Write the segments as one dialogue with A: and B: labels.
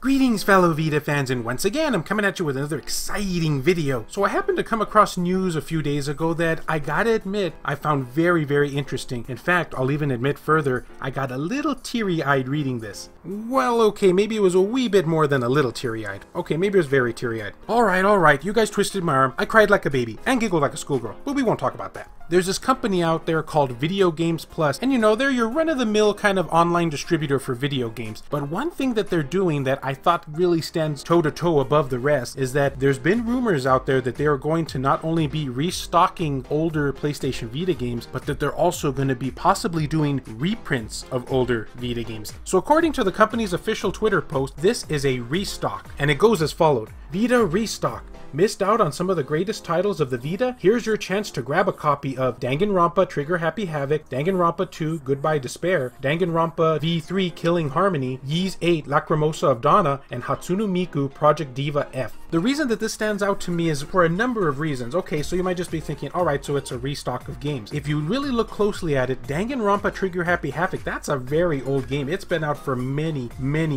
A: Greetings fellow Vita fans, and once again I'm coming at you with another exciting video. So I happened to come across news a few days ago that I gotta admit I found very interesting. In fact, I'll even admit further, I got a little teary-eyed reading this. Well, okay, maybe it was a wee bit more than a little teary-eyed. Okay, maybe it was very teary-eyed. Alright, you guys twisted my arm, I cried like a baby, and giggled like a schoolgirl, but we won't talk about that. There's this company out there called Video Games Plus, and you know, they're your run-of-the-mill kind of online distributor for video games. But one thing that they're doing that I thought really stands toe-to-toe above the rest is that there's been rumors out there that they are going to not only be restocking older PlayStation Vita games, but that they're also going to be possibly doing reprints of older Vita games. So according to the company's official Twitter post, this is a restock, and it goes as followed. Vita Restock. Missed out on some of the greatest titles of the Vita? Here's your chance to grab a copy of Danganronpa Trigger Happy Havoc, Danganronpa 2 Goodbye Despair, Danganronpa V3 Killing Harmony, Ys 8 Lacrimosa of Donna, and Hatsune Miku Project Diva F. The reason that this stands out to me is for a number of reasons. Okay, so you might just be thinking, alright, so it's a restock of games. If you really look closely at it, Danganronpa Trigger Happy Havoc, that's a very old game. It's been out for many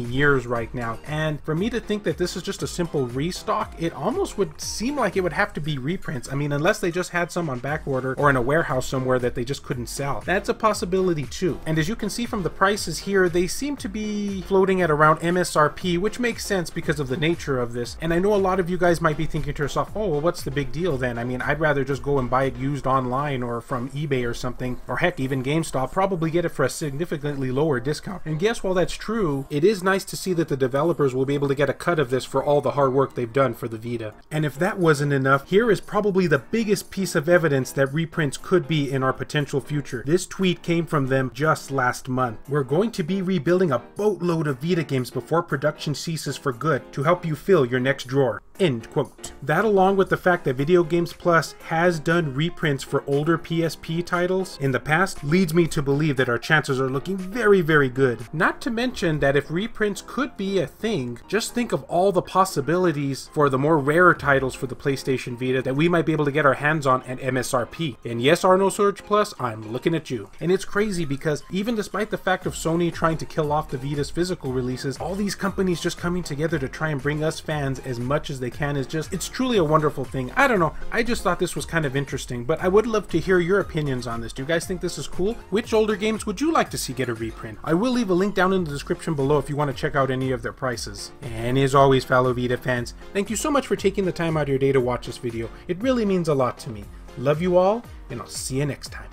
A: years right now. And for me to think that this is just a simple restock, it almost would seem like it would have to be reprints. I mean, unless they just had some on back order or in a warehouse somewhere that they just couldn't sell. That's a possibility too. And as you can see from the prices here, they seem to be floating at around MSRP, which makes sense because of the nature of this. And I know a lot of you guys might be thinking to yourself, oh, well, what's the big deal then? I mean, I'd rather just go and buy it used online or from eBay or something, or heck, even GameStop, probably get it for a significantly lower discount. And guess, while that's true, it is nice to see that the developers will be able to get a cut of this for all the hard work they've done for the Vita. And if that wasn't enough, here is probably the biggest piece of evidence that reprints could be in our potential future. This tweet came from them just last month. We're going to be rebuilding a boatload of Vita games before production ceases for good to help you fill your next drawer. End quote. That, along with the fact that Video Games Plus has done reprints for older PSP titles in the past, leads me to believe that our chances are looking very good. Not to mention that if reprints could be a thing, just think of all the possibilities for the more rarer titles for the PlayStation Vita that we might be able to get our hands on at MSRP. And yes, Arno Surge Plus, I'm looking at you. And it's crazy because even despite the fact of Sony trying to kill off the Vita's physical releases, all these companies just coming together to try and bring us fans as much as they can is just, it's truly a wonderful thing. I don't know, I just thought this was kind of interesting, but I would love to hear your opinions on this. Do you guys think this is cool? Which older games would you like to see get a reprint? I will leave a link down in the description below if you want to check out any of their prices. And as always, fellow Vita fans, thank you so much for taking the time out of your day to watch this video. It really means a lot to me. Love you all, and I'll see you next time.